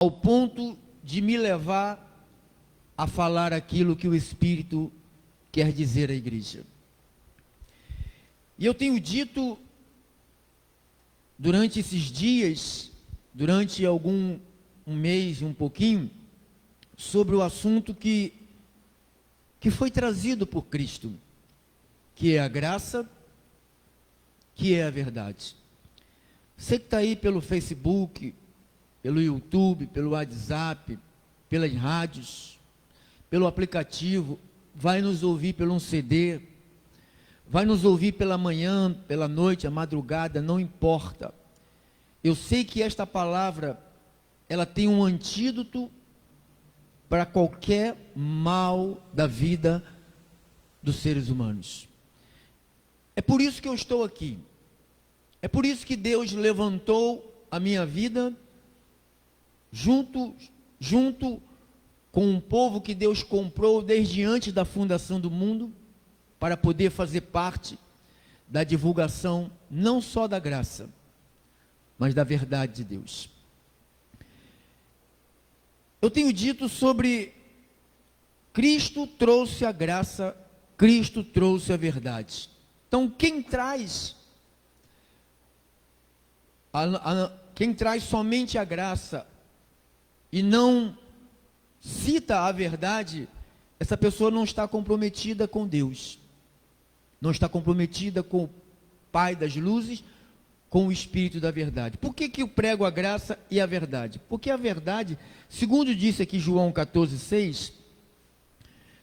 ao ponto de me levar a falar aquilo que o Espírito quer dizer à igreja. E eu tenho dito durante esses dias, durante um mês e um pouquinho, sobre o assunto que foi trazido por Cristo, que é a graça, que é a verdade. Você que está aí pelo Facebook, pelo YouTube, pelo WhatsApp, pelas rádios, pelo aplicativo, vai nos ouvir pelo um CD, vai nos ouvir pela manhã, pela noite, à madrugada, não importa. Eu sei que esta palavra, ela tem um antídoto para qualquer mal da vida dos seres humanos. É por isso que eu estou aqui. É por isso que Deus levantou a minha vida junto com um povo que Deus comprou desde antes da fundação do mundo, para poder fazer parte da divulgação não só da graça, mas da verdade de Deus. Eu tenho dito sobre Cristo trouxe a graça, Cristo trouxe a verdade. Então, quem traz somente a graça e não cita a verdade, essa pessoa não está comprometida com Deus, não está comprometida com o Pai das luzes, com o Espírito da verdade. Por que eu prego a graça e a verdade? Porque a verdade, segundo disse aqui João 14,6,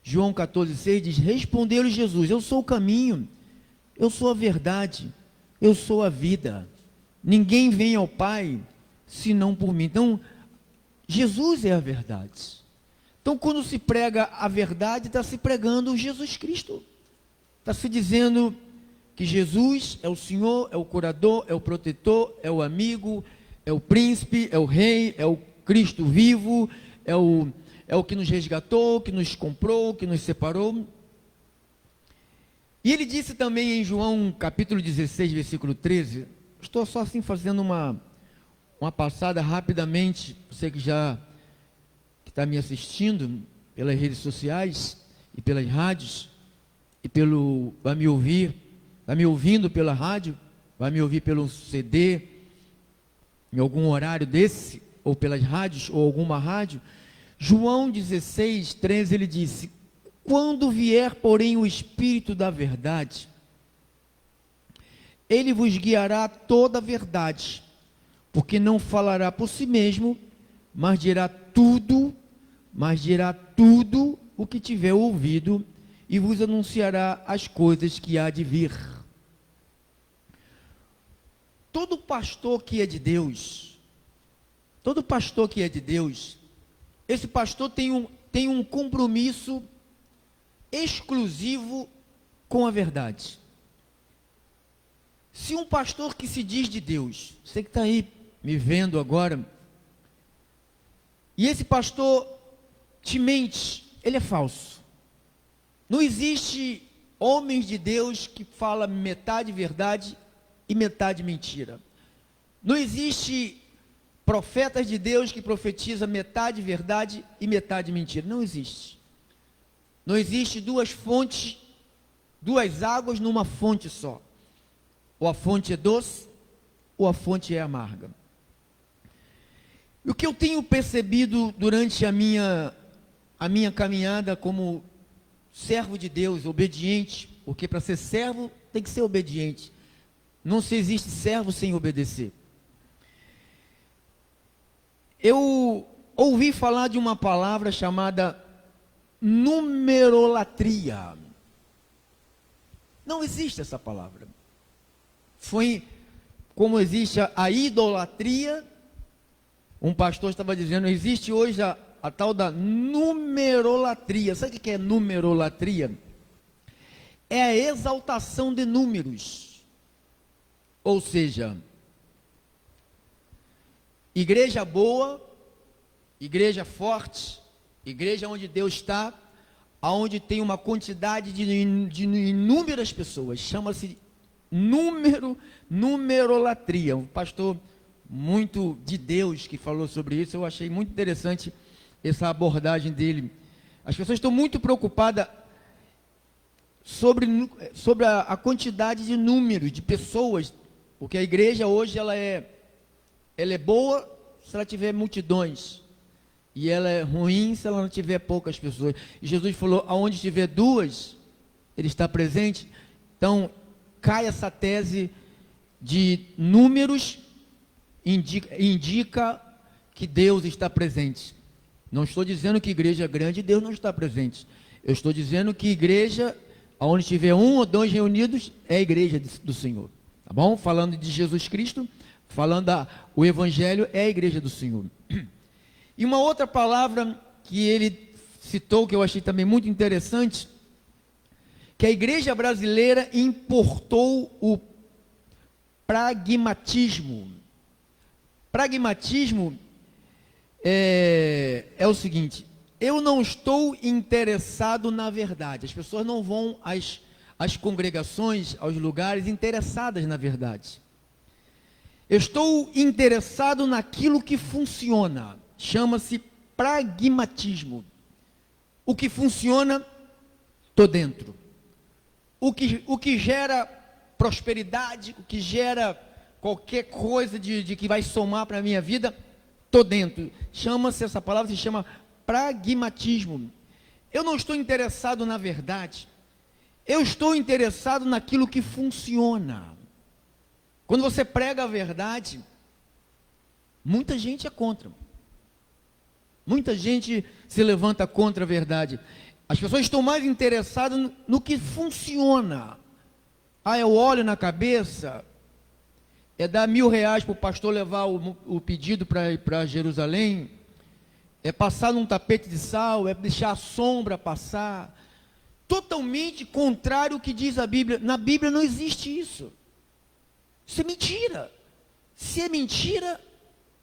João 14,6 diz: respondeu-lhe Jesus, eu sou o caminho, eu sou a verdade, eu sou a vida, ninguém vem ao Pai, senão por mim. Então, Jesus é a verdade. Então, quando se prega a verdade, está se pregando Jesus Cristo, está se dizendo que Jesus é o Senhor, é o curador, é o protetor, é o amigo, é o príncipe, é o rei, é o Cristo vivo, é o que nos resgatou, que nos comprou, que nos separou. E ele disse também em João capítulo 16, versículo 13, estou só assim fazendo uma passada rapidamente, você que já está me assistindo pelas redes sociais e pelas rádios, e vai me ouvindo pela rádio, vai me ouvir pelo CD, em algum horário desse, ou pelas rádios, ou alguma rádio. João 16, 13, ele disse: quando vier, porém, o Espírito da verdade, ele vos guiará toda a verdade, porque não falará por si mesmo, mas dirá tudo o que tiver ouvido, e vos anunciará as coisas que há de vir. Todo pastor que é de Deus, esse pastor tem um compromisso exclusivo com a verdade. Se um pastor que se diz de Deus, você que está aí me vendo agora, e esse pastor te mente, ele é falso. Não existe homens de Deus que falam metade verdade e metade mentira. Não existe profetas de Deus que profetizam metade verdade e metade mentira. Não existe. Não existe duas fontes, duas águas numa fonte só. Ou a fonte é doce, ou a fonte é amarga. E o que eu tenho percebido durante a minha caminhada como servo de Deus, obediente, porque para ser servo tem que ser obediente. Não se existe servo sem obedecer. Eu ouvi falar de uma palavra chamada numerolatria. Não existe essa palavra. Foi como existe a idolatria. Um pastor estava dizendo, existe hoje a tal da numerolatria. Sabe o que é numerolatria? É a exaltação de números. Ou seja, igreja boa, igreja forte, igreja onde Deus está, onde tem uma quantidade de inúmeras pessoas, chama-se numerolatria. O pastor muito de Deus que falou sobre isso. Eu achei muito interessante essa abordagem dele. As pessoas estão muito preocupadas sobre a quantidade de números, de pessoas, porque a igreja hoje ela é boa se ela tiver multidões, e ela é ruim se ela não tiver poucas pessoas. E Jesus falou, aonde tiver duas, Ele está presente. Então, cai essa tese de números, indica que Deus está presente. Não estou dizendo que igreja grande, Deus não está presente. Eu estou dizendo que igreja, onde tiver um ou dois reunidos, é a igreja do Senhor. Tá bom? Falando de Jesus Cristo, falando o Evangelho, é a igreja do Senhor. E uma outra palavra que ele citou, que eu achei também muito interessante, que a igreja brasileira importou o pragmatismo. Pragmatismo é o seguinte: eu não estou interessado na verdade. As pessoas não vão às congregações, aos lugares interessadas na verdade. Eu estou interessado naquilo que funciona. Chama-se pragmatismo. O que funciona, estou dentro. O que gera prosperidade, o que gera qualquer coisa de que vai somar para a minha vida, estou dentro. Essa palavra se chama pragmatismo. Eu não estou interessado na verdade. Eu estou interessado naquilo que funciona. Quando você prega a verdade, muita gente é contra. Muita gente se levanta contra a verdade. As pessoas estão mais interessadas no que funciona. É o óleo na cabeça, é dar R$1.000 para o pastor levar o pedido para Jerusalém, é passar num tapete de sal, é deixar a sombra passar. Totalmente contrário ao que diz a Bíblia. Na Bíblia não existe isso. Isso é mentira. Se é mentira,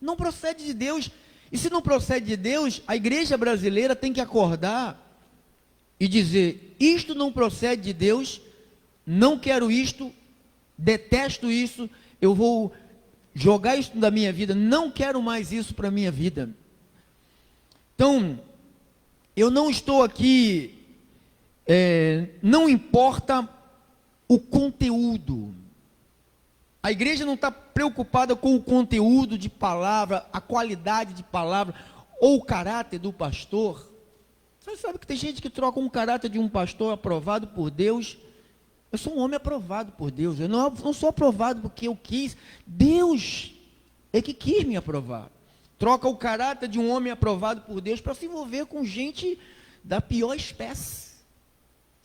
não procede de Deus. E se não procede de Deus, a igreja brasileira tem que acordar e dizer: isto não procede de Deus, não quero isto, detesto isso, eu vou jogar isso da minha vida, não quero mais isso para a minha vida. Então, eu não estou aqui, não importa o conteúdo. A igreja não está preocupada com o conteúdo de palavra, a qualidade de palavra, ou o caráter do pastor. Você sabe que tem gente que troca um caráter de um pastor aprovado por Deus. Eu sou um homem aprovado por Deus. Eu não sou aprovado porque eu quis. Deus é que quis me aprovar. Troca o caráter de um homem aprovado por Deus para se envolver com gente da pior espécie.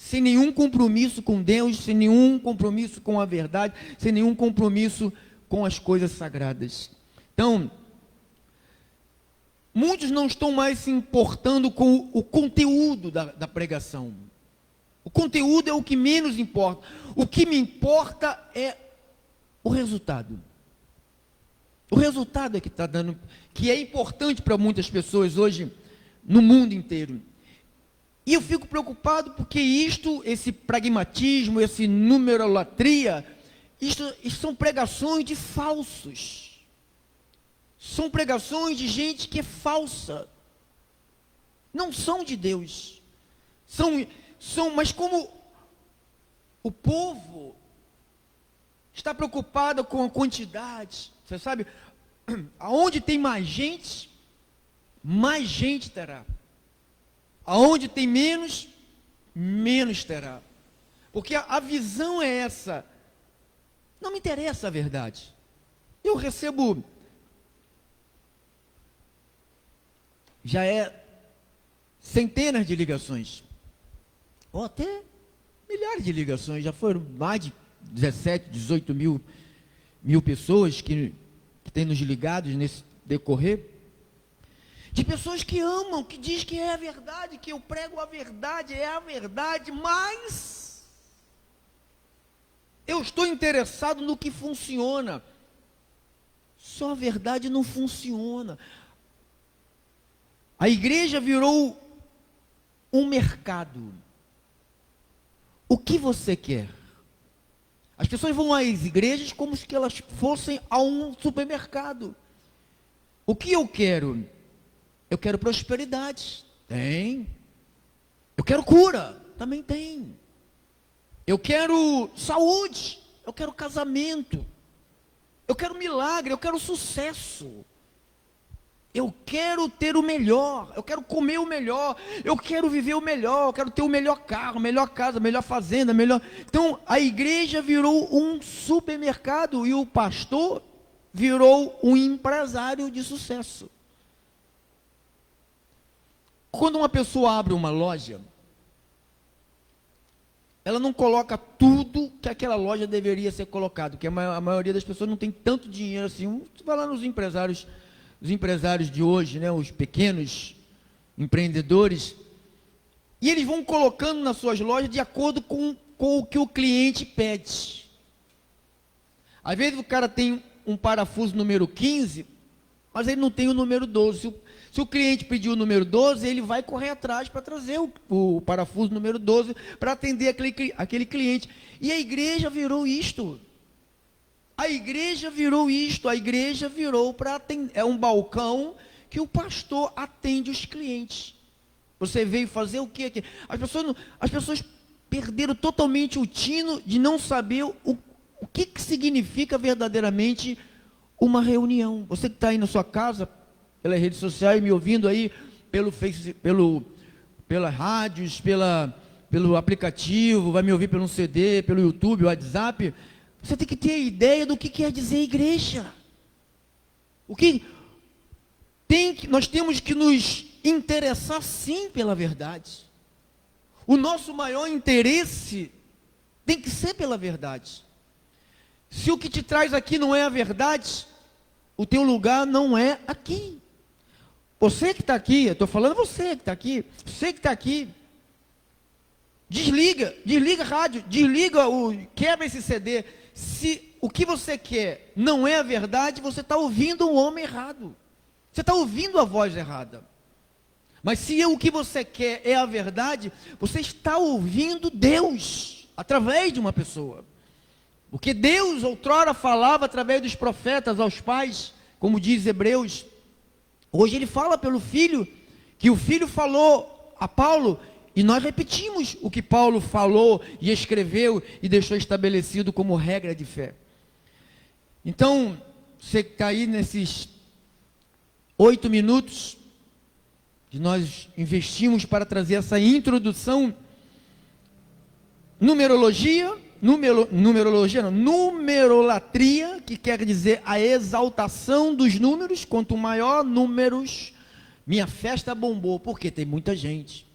Sem nenhum compromisso com Deus, sem nenhum compromisso com a verdade, sem nenhum compromisso com as coisas sagradas. Então, muitos não estão mais se importando com o conteúdo da pregação. O conteúdo é o que menos importa. O que me importa é o resultado. O resultado é que está dando, que é importante para muitas pessoas hoje, no mundo inteiro. E eu fico preocupado porque esse pragmatismo, esse numerolatria, isto são pregações de falsos. São pregações de gente que é falsa. Não são de Deus. Mas como o povo está preocupado com a quantidade, você sabe, aonde tem mais gente terá. Aonde tem menos terá. Porque a visão é essa. Não me interessa a verdade. Eu recebo, já centenas de ligações, ou até milhares de ligações, já foram mais de 17, 18 mil pessoas que têm nos ligados nesse decorrer, de pessoas que amam, que diz que é a verdade, que eu prego a verdade, é a verdade, mas eu estou interessado no que funciona. Só a verdade não funciona. A igreja virou um mercado. O que você quer? As pessoas vão às igrejas como se elas fossem a um supermercado. O que eu quero? Eu quero prosperidade. Tem. Eu quero cura. Também tem. Eu quero saúde. Eu quero casamento. Eu quero milagre. Eu quero sucesso. Eu quero ter o melhor, eu quero comer o melhor, eu quero viver o melhor, eu quero ter o melhor carro, melhor casa, melhor fazenda, melhor... Então, a igreja virou um supermercado e o pastor virou um empresário de sucesso. Quando uma pessoa abre uma loja, ela não coloca tudo que aquela loja deveria ser colocado, porque a maioria das pessoas não tem tanto dinheiro assim. Você vai lá nos empresários... Os empresários de hoje, né, os pequenos empreendedores, e eles vão colocando nas suas lojas de acordo com o que o cliente pede. Às vezes o cara tem um parafuso número 15, mas ele não tem o número 12. Se o cliente pediu o número 12, ele vai correr atrás para trazer o parafuso número 12 para atender aquele cliente. E a igreja virou isto. A igreja virou isto, a igreja virou para atender, é um balcão que o pastor atende os clientes. Você veio fazer o quê aqui? As pessoas perderam totalmente o tino de não saber o que significa verdadeiramente uma reunião. Você que está aí na sua casa, pelas redes sociais, me ouvindo aí, pelo pelas rádios, pelo aplicativo, vai me ouvir pelo CD, pelo YouTube, WhatsApp. Você tem que ter ideia do que quer dizer igreja. Nós temos que nos interessar sim pela verdade. O nosso maior interesse tem que ser pela verdade. Se o que te traz aqui não é a verdade, o teu lugar não é aqui. Você que está aqui, eu estou falando você que está aqui, desliga a rádio, quebra esse CD. Se o que você quer não é a verdade, você está ouvindo um homem errado. Você está ouvindo a voz errada. Mas se o que você quer é a verdade, você está ouvindo Deus, através de uma pessoa. Porque Deus outrora falava através dos profetas aos pais, como diz Hebreus. Hoje ele fala pelo Filho, que o Filho falou a Paulo, e nós repetimos o que Paulo falou e escreveu e deixou estabelecido como regra de fé. Então, você que está aí nesses 8 minutos que nós investimos para trazer essa introdução, numerolatria, que quer dizer a exaltação dos números. Quanto maior números, minha festa bombou, porque tem muita gente.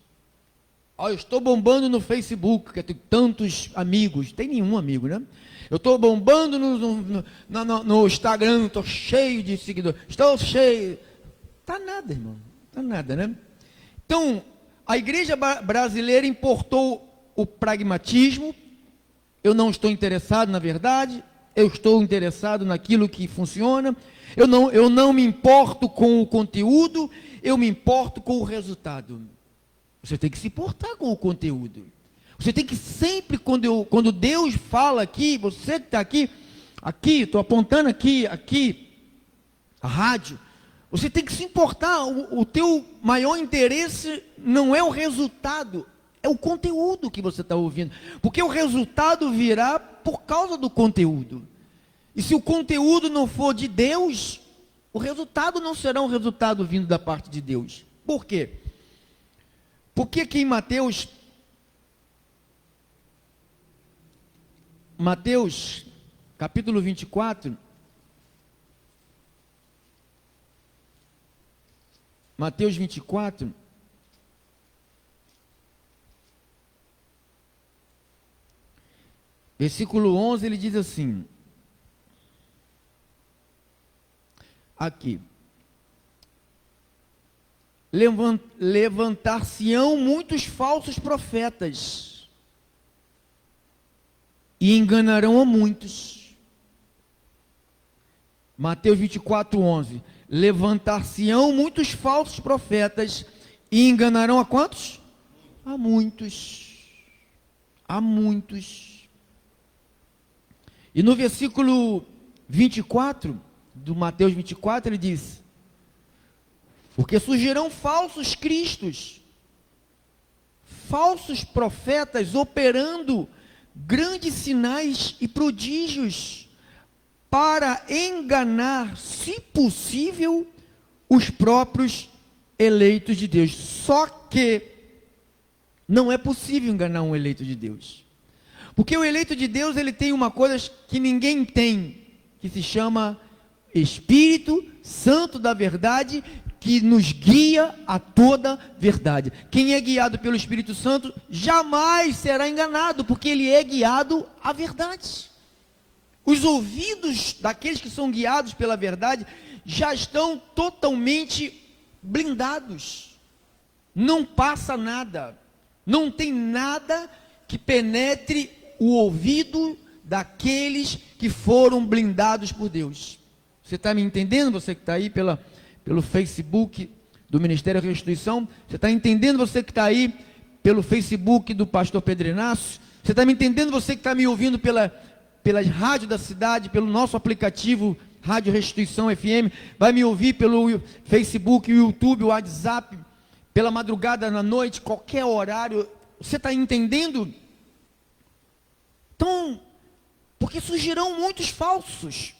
Eu estou bombando no Facebook, que eu tenho tantos amigos. Tem nenhum amigo, né? Eu estou bombando no Instagram, estou cheio de seguidores. Estou cheio. Está nada, irmão. Está nada, né? Então, a igreja brasileira importou o pragmatismo. Eu não estou interessado na verdade. Eu estou interessado naquilo que funciona. Eu não me importo com o conteúdo. Eu me importo com o resultado. Você tem que se importar com o conteúdo. Você tem que sempre, quando Deus fala aqui, você que está aqui, estou apontando aqui, a rádio, você tem que se importar. O teu maior interesse não é o resultado, é o conteúdo que você está ouvindo. Porque o resultado virá por causa do conteúdo. E se o conteúdo não for de Deus, o resultado não será um resultado vindo da parte de Deus. Por quê? Porque aqui em Mateus, capítulo 24, Mateus 24, versículo 11, ele diz assim, aqui, levantar-se-ão muitos falsos profetas, e enganarão a muitos. Mateus 24, 11, levantar-se-ão muitos falsos profetas, e enganarão a quantos? A muitos. A muitos. E no versículo 24, do Mateus 24, ele diz: porque surgirão falsos cristos, falsos profetas, operando grandes sinais e prodígios, para enganar, se possível, os próprios eleitos de Deus. Só que não é possível enganar um eleito de Deus, porque o eleito de Deus, ele tem uma coisa que ninguém tem, que se chama Espírito Santo da verdade, que nos guia a toda verdade. Quem é guiado pelo Espírito Santo jamais será enganado, porque ele é guiado à verdade. Os ouvidos daqueles que são guiados pela verdade já estão totalmente blindados. Não passa nada, não tem nada que penetre o ouvido daqueles que foram blindados por Deus. Você está me entendendo? Você que está aí pelo Facebook do Ministério da Restituição, você está entendendo? Você que está aí pelo Facebook do pastor Pedro Inácio, você está me entendendo? Você que está me ouvindo pelas rádios da cidade, pelo nosso aplicativo Rádio Restituição FM, vai me ouvir pelo Facebook, YouTube, o WhatsApp, pela madrugada, na noite, qualquer horário. Você está entendendo? Então, porque surgirão muitos falsos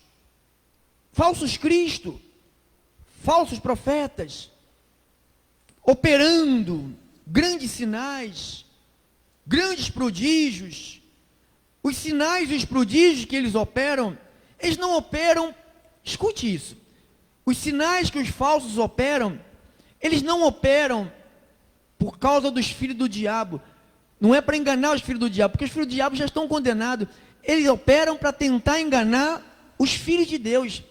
Cristo, falsos profetas, operando grandes sinais, grandes prodígios. Os sinais e os prodígios que eles operam, eles não operam, escute isso, os sinais que os falsos operam, eles não operam por causa dos filhos do diabo, não é para enganar os filhos do diabo, porque os filhos do diabo já estão condenados, eles operam para tentar enganar os filhos de Deus.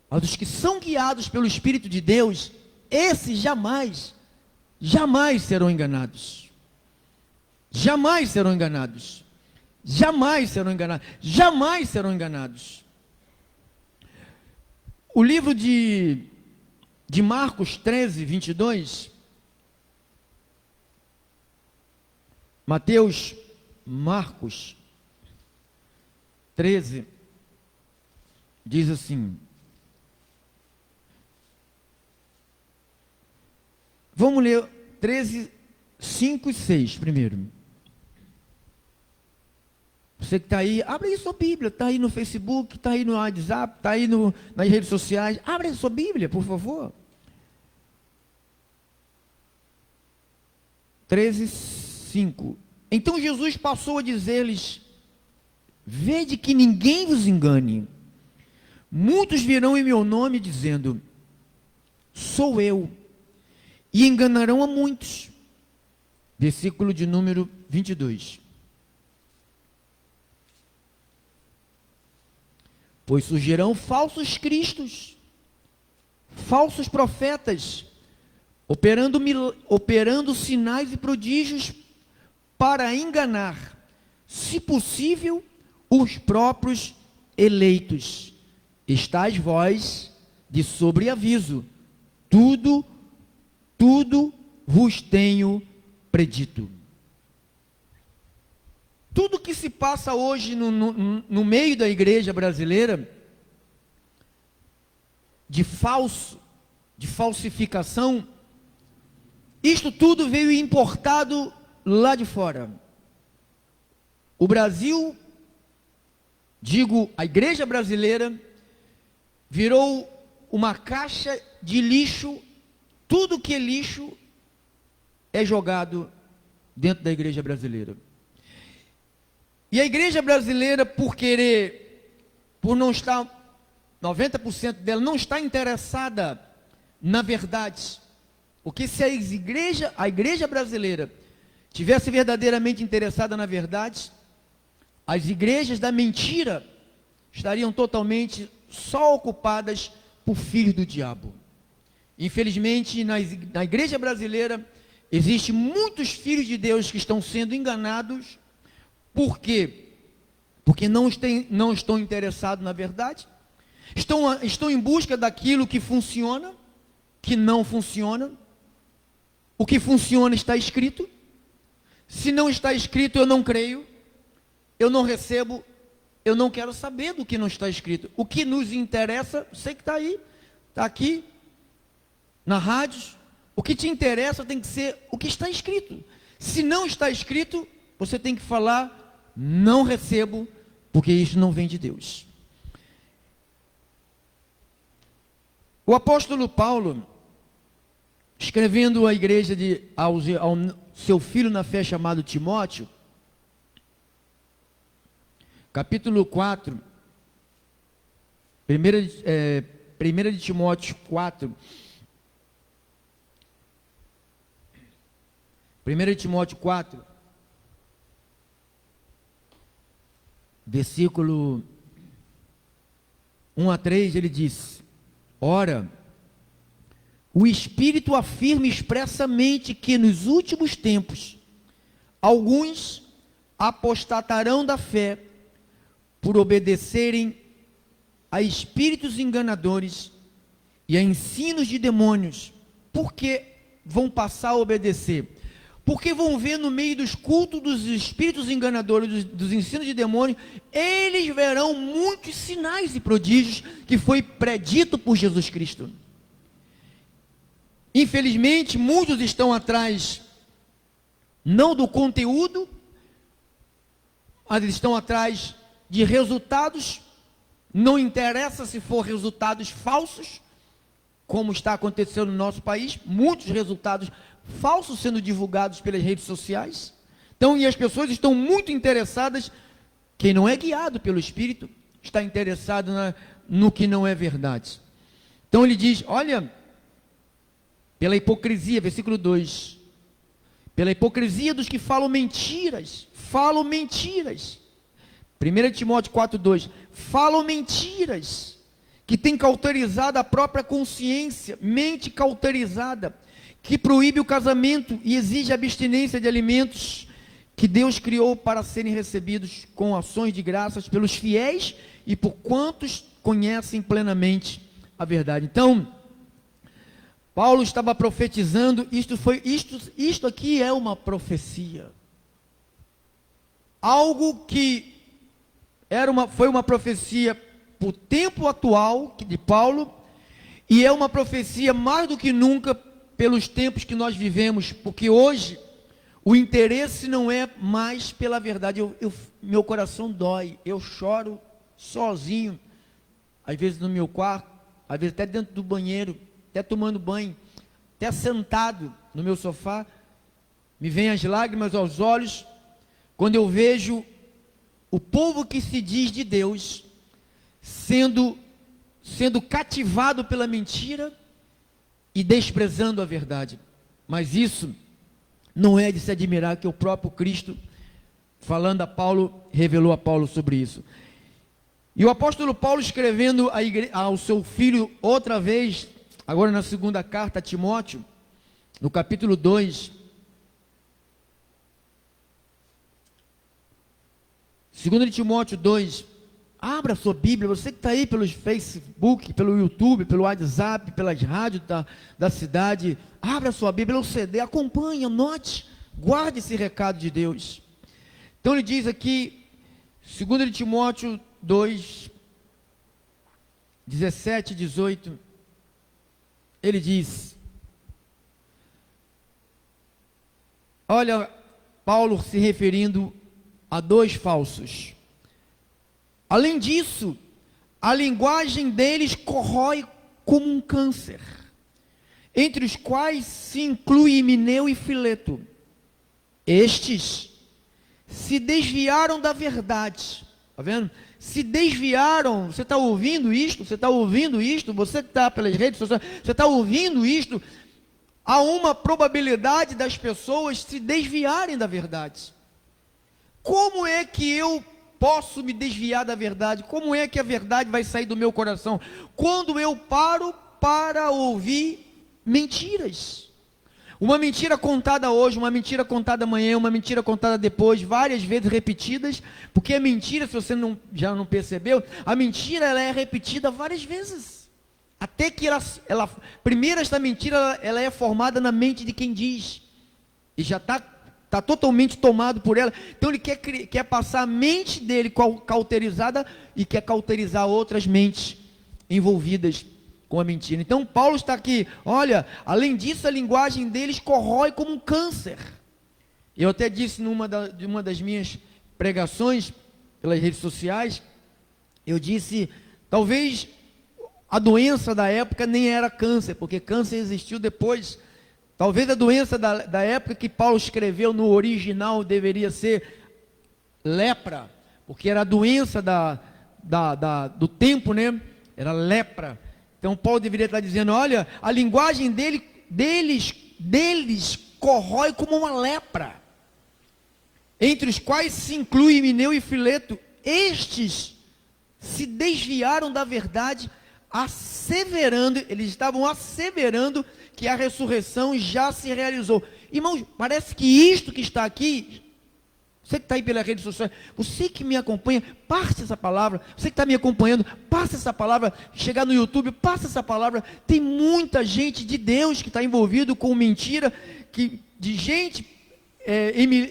Mas os que são guiados pelo Espírito de Deus, esses jamais serão enganados. Jamais serão enganados. Jamais serão enganados. Jamais serão enganados. O livro de Marcos 13, 22. Marcos 13, diz assim. Vamos ler 13, 5 e 6 primeiro. Você que está aí, abre aí sua Bíblia, está aí no Facebook, está aí no WhatsApp, está aí nas redes sociais, abre aí sua Bíblia, por favor. 13, 5. Então Jesus passou a dizer-lhes: vede que ninguém vos engane. Muitos virão em meu nome dizendo: sou eu, e enganarão a muitos. Versículo de número 22. Pois surgirão falsos cristos, falsos profetas, operando sinais e prodígios para enganar, se possível, os próprios eleitos. Estais vós de sobreaviso, tudo vos tenho predito. Tudo que se passa hoje no meio da igreja brasileira, de falsificação, isto tudo veio importado lá de fora. O Brasil, digo, a igreja brasileira, virou uma caixa de lixo. Tudo que é lixo é jogado dentro da igreja brasileira. E a igreja brasileira, por não estar, 90% dela não está interessada na verdade. Porque se a igreja brasileira tivesse verdadeiramente interessada na verdade, as igrejas da mentira estariam totalmente só ocupadas por filhos do diabo. Infelizmente, na igreja brasileira, existem muitos filhos de Deus que estão sendo enganados. Por quê? Porque não estão interessados na verdade, estão em busca daquilo que funciona, que não funciona. O que funciona está escrito. Se não está escrito, eu não creio, eu não recebo, eu não quero saber do que não está escrito. O que nos interessa, sei que está aí, está aqui, na rádio. O que te interessa tem que ser o que está escrito. Se não está escrito, você tem que falar, não recebo, porque isso não vem de Deus. O apóstolo Paulo, escrevendo à igreja ao seu filho na fé chamado Timóteo, capítulo 4, 1 de Timóteo 4, 1 de Timóteo 4, versículo 1 a 3, ele diz: ora, o Espírito afirma expressamente que nos últimos tempos, alguns apostatarão da fé, por obedecerem a espíritos enganadores e a ensinos de demônios. Por que vão passar a obedecer? Porque vão ver no meio dos cultos dos espíritos enganadores, dos ensinos de demônios, eles verão muitos sinais e prodígios que foi predito por Jesus Cristo. Infelizmente, muitos estão atrás, não do conteúdo, mas estão atrás de resultados. Não interessa se for resultados falsos, como está acontecendo no nosso país, muitos resultados falsos sendo divulgados pelas redes sociais. Então, e as pessoas estão muito interessadas, quem não é guiado pelo Espírito, está interessado no que não é verdade. Então ele diz, olha, pela hipocrisia, versículo 2, pela hipocrisia dos que falam mentiras, 1 Timóteo 4,2, falam mentiras, que tem cauterizado a própria consciência, mente cauterizada, que proíbe o casamento e exige a abstinência de alimentos que Deus criou para serem recebidos com ações de graças pelos fiéis e por quantos conhecem plenamente a verdade. Então, Paulo estava profetizando, isto aqui é uma profecia. Algo que foi uma profecia para o tempo atual de Paulo, e é uma profecia mais do que nunca pelos tempos que nós vivemos, porque hoje o interesse não é mais pela verdade. Meu coração dói, eu choro sozinho, às vezes no meu quarto, às vezes até dentro do banheiro, até tomando banho, até sentado no meu sofá, me vêm as lágrimas aos olhos, quando eu vejo o povo que se diz de Deus, sendo cativado pela mentira e desprezando a verdade. Mas isso não é de se admirar, que o próprio Cristo, falando a Paulo, revelou a Paulo sobre isso. E o apóstolo Paulo, escrevendo ao seu filho outra vez, agora na segunda carta a Timóteo, no capítulo 2, 2 Timóteo 2, abra a sua Bíblia, você que está aí pelo Facebook, pelo YouTube, pelo WhatsApp, pelas rádios da cidade, abra a sua Bíblia, o CD, acompanhe, anote, guarde esse recado de Deus. Então ele diz aqui, 2 Timóteo 2, 17 e 18, ele diz, olha, Paulo se referindo a dois falsos. Além disso, a linguagem deles corrói como um câncer, entre os quais se inclui Himeneu e Fileto. Estes se desviaram da verdade. Está vendo? Se desviaram. Você está ouvindo isto? Você está ouvindo isto? Você que está pelas redes sociais, você está ouvindo isto? Há uma probabilidade das pessoas se desviarem da verdade. Como é que eu posso me desviar da verdade? Como é que a verdade vai sair do meu coração? Quando eu paro para ouvir mentiras. Uma mentira contada hoje, uma mentira contada amanhã, uma mentira contada depois, várias vezes repetidas, porque a mentira, se você já não percebeu, a mentira ela é repetida várias vezes. Até que primeiro esta mentira ela é formada na mente de quem diz. E já está está totalmente tomado por ela. Então ele quer passar a mente dele cauterizada e quer cauterizar outras mentes envolvidas com a mentira. Então Paulo está aqui, olha, além disso a linguagem deles corrói como um câncer. Eu até disse de uma das minhas pregações pelas redes sociais, eu disse, talvez a doença da época nem era câncer, porque câncer existiu depois. Talvez a doença da época que Paulo escreveu no original deveria ser lepra, porque era a doença do tempo, né? Era lepra. Então Paulo deveria estar dizendo, olha, a linguagem deles corrói como uma lepra, entre os quais se inclui Himeneu e Fileto. Estes se desviaram da verdade, eles estavam asseverando que a ressurreição já se realizou. Irmãos, parece que isto que está aqui, você que está aí pela rede social, você que me acompanha, passe essa palavra. Você que está me acompanhando, passe essa palavra. Chegar no YouTube, passe essa palavra. Tem muita gente de Deus que está envolvido com mentira, de gente,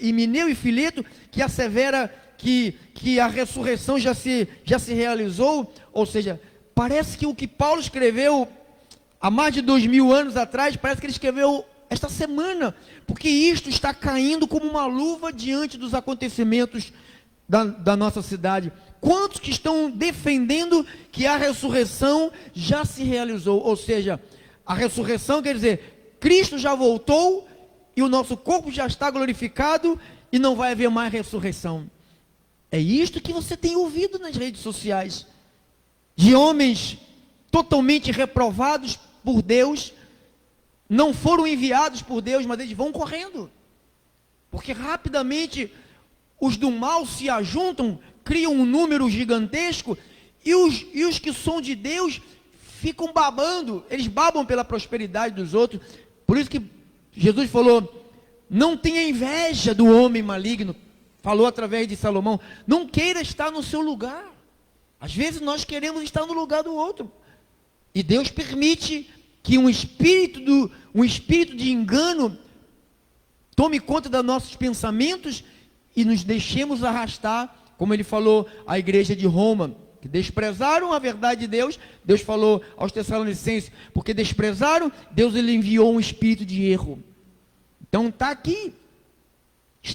Himeneu e Fileto, que assevera que a ressurreição já se realizou. Ou seja, parece que o que Paulo escreveu há mais de 2000 anos atrás, parece que ele escreveu esta semana, porque isto está caindo como uma luva diante dos acontecimentos da nossa cidade. Quantos que estão defendendo que a ressurreição já se realizou? Ou seja, a ressurreição quer dizer, Cristo já voltou e o nosso corpo já está glorificado e não vai haver mais ressurreição. É isto que você tem ouvido nas redes sociais, de homens totalmente reprovados por Deus, não foram enviados por Deus, mas eles vão correndo, porque rapidamente os do mal se ajuntam, criam um número gigantesco, e os que são de Deus ficam babando, eles babam pela prosperidade dos outros. Por isso que Jesus falou, não tenha inveja do homem maligno, falou através de Salomão, não queira estar no seu lugar. Às vezes nós queremos estar no lugar do outro, e Deus permite que um espírito de engano tome conta dos nossos pensamentos e nos deixemos arrastar, como ele falou à igreja de Roma, que desprezaram a verdade de Deus. Deus falou aos Tessalonicenses, porque desprezaram, Deus ele enviou um espírito de erro. Então está aqui,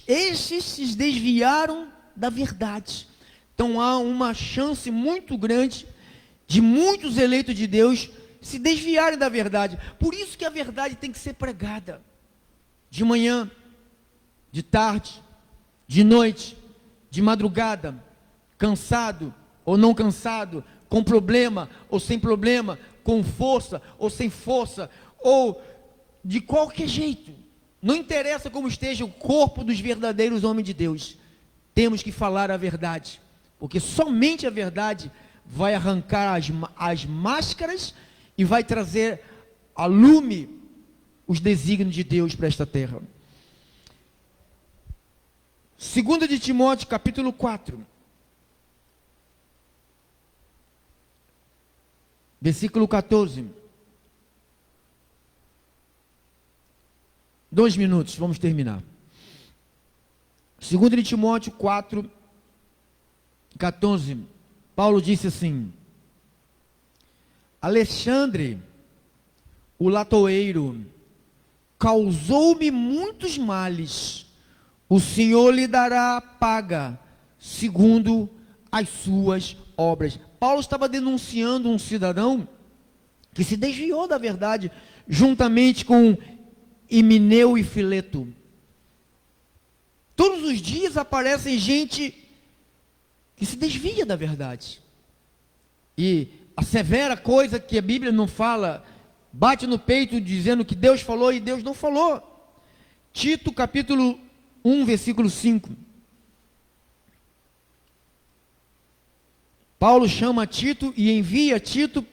estes se desviaram da verdade. Então há uma chance muito grande de muitos eleitos de Deus se desviarem da verdade. Por isso que a verdade tem que ser pregada, de manhã, de tarde, de noite, de madrugada, cansado ou não cansado, com problema ou sem problema, com força ou sem força, ou de qualquer jeito, não interessa como esteja o corpo dos verdadeiros homens de Deus, temos que falar a verdade, porque somente a verdade vai arrancar as máscaras e vai trazer a lume os desígnios de Deus para esta terra. 2 de Timóteo, capítulo 4, versículo 14. 2 minutos, vamos terminar. 2 de Timóteo 4, 14, Paulo disse assim: Alexandre, o latoeiro, causou-me muitos males, o Senhor lhe dará paga, segundo as suas obras. Paulo estava denunciando um cidadão que se desviou da verdade, juntamente com Himeneu e Fileto. Todos os dias aparecem gente que se desvia da verdade, e assevera coisa que a Bíblia não fala, bate no peito dizendo que Deus falou e Deus não falou. Tito capítulo 1, versículo 5. Paulo chama Tito e envia Tito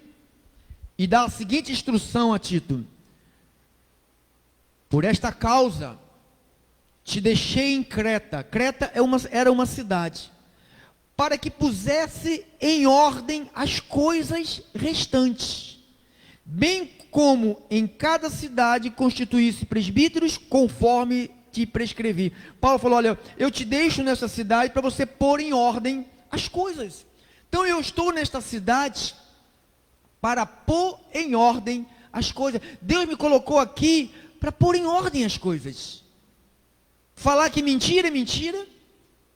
e dá a seguinte instrução a Tito: por esta causa te deixei em Creta. Creta era uma cidade, para que pusesse em ordem as coisas restantes, bem como em cada cidade constituísse presbíteros conforme te prescrevi. Paulo falou, olha, eu te deixo nessa cidade para você pôr em ordem as coisas. Então eu estou nesta cidade para pôr em ordem as coisas. Deus me colocou aqui para pôr em ordem as coisas. Falar que mentira é mentira,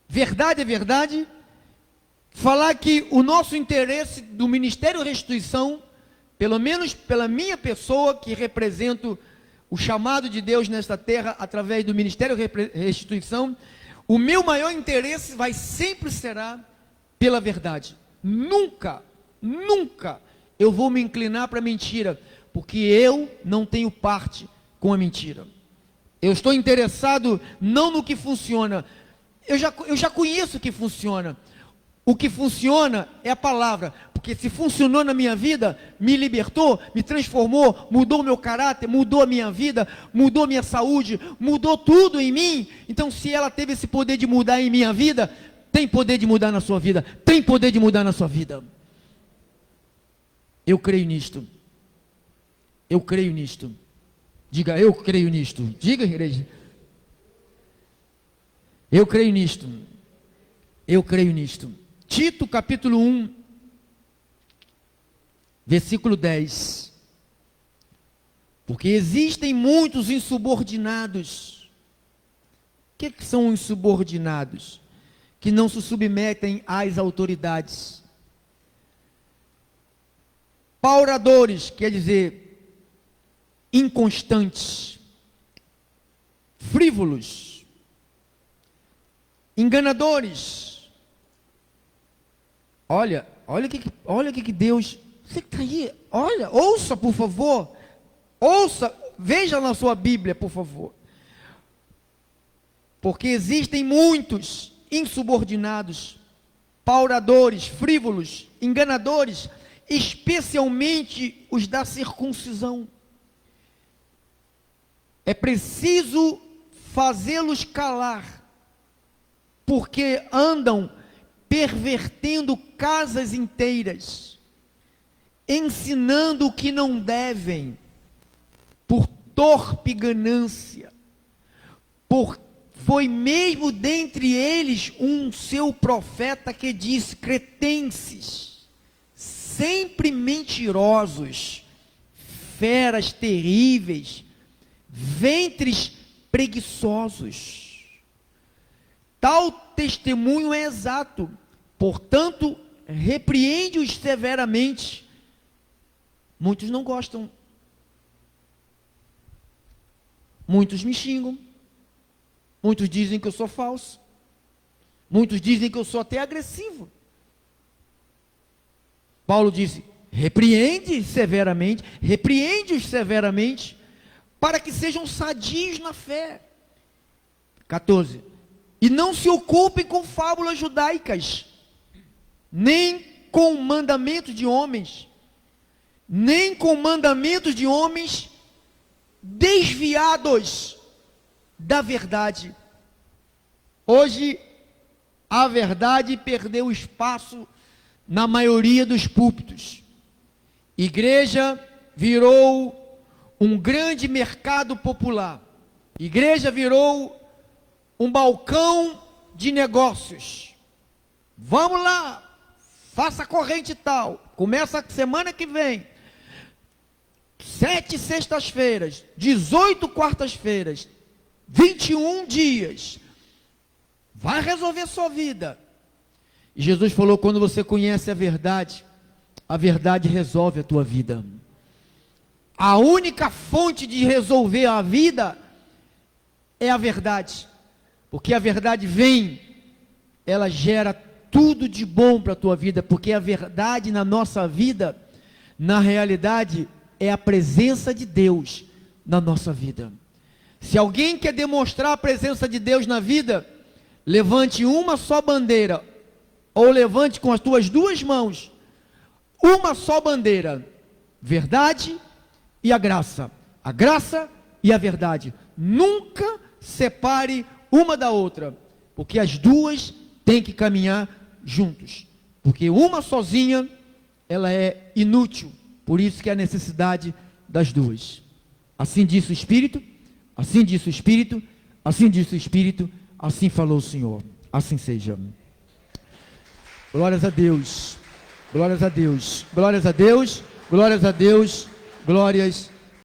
verdade é verdade. Falar que o nosso interesse do Ministério Restituição, pelo menos pela minha pessoa, que represento o chamado de Deus nesta terra, através do Ministério Restituição, o meu maior interesse sempre será pela verdade. Nunca eu vou me inclinar para a mentira, porque eu não tenho parte com a mentira. Eu estou interessado não no que funciona, eu já conheço o que funciona. O que funciona é a palavra, porque se funcionou na minha vida, me libertou, me transformou, mudou o meu caráter, mudou a minha vida, mudou a minha saúde, mudou tudo em mim. Então, se ela teve esse poder de mudar em minha vida, tem poder de mudar na sua vida, tem poder de mudar na sua vida. Eu creio nisto. Eu creio nisto. Diga, eu creio nisto. Diga, igreja. Eu creio nisto. Eu creio nisto. Tito, capítulo 1, versículo 10. Porque existem muitos insubordinados. O que são insubordinados? Que não se submetem às autoridades. Pauradores, quer dizer, inconstantes, frívolos, enganadores. Olha o que Deus, você que está aí, olha, ouça por favor, ouça, veja na sua Bíblia por favor, porque existem muitos insubordinados, pauradores, frívolos, enganadores, especialmente os da circuncisão. É preciso fazê-los calar, porque andam pervertendo casas inteiras, ensinando o que não devem, por torpe ganância. Foi mesmo dentre eles um seu profeta que disse: cretenses, sempre mentirosos, feras terríveis, ventres preguiçosos. Tal testemunho é exato. Portanto, repreende-os severamente. Muitos não gostam. Muitos me xingam. Muitos dizem que eu sou falso. Muitos dizem que eu sou até agressivo. Paulo disse: repreende-os severamente, para que sejam sadios na fé. 14. E não se ocupem com fábulas judaicas, nem com mandamentos de homens, desviados da verdade. Hoje, a verdade perdeu espaço na maioria dos púlpitos. Igreja virou um grande mercado popular. Igreja virou um balcão de negócios. Vamos lá, faça corrente tal. Começa semana que vem. 7 sextas-feiras, 18 quartas-feiras, 21 dias. Vai resolver sua vida. E Jesus falou: quando você conhece a verdade resolve a tua vida. A única fonte de resolver a vida é a verdade. Porque a verdade vem, ela gera tudo de bom para a tua vida. Porque a verdade na nossa vida, na realidade, é a presença de Deus na nossa vida. Se alguém quer demonstrar a presença de Deus na vida, levante uma só bandeira, ou levante com as tuas duas mãos, uma só bandeira: verdade e a graça e a verdade. Nunca separe uma da outra, porque as duas têm que caminhar juntos, porque uma sozinha, ela é inútil, por isso que há necessidade das duas. Assim disse o Espírito, Assim disse o Espírito, assim falou o Senhor. Assim seja. Glórias a Deus. Glórias a Deus. Glórias a Deus. Glórias a Deus. Glórias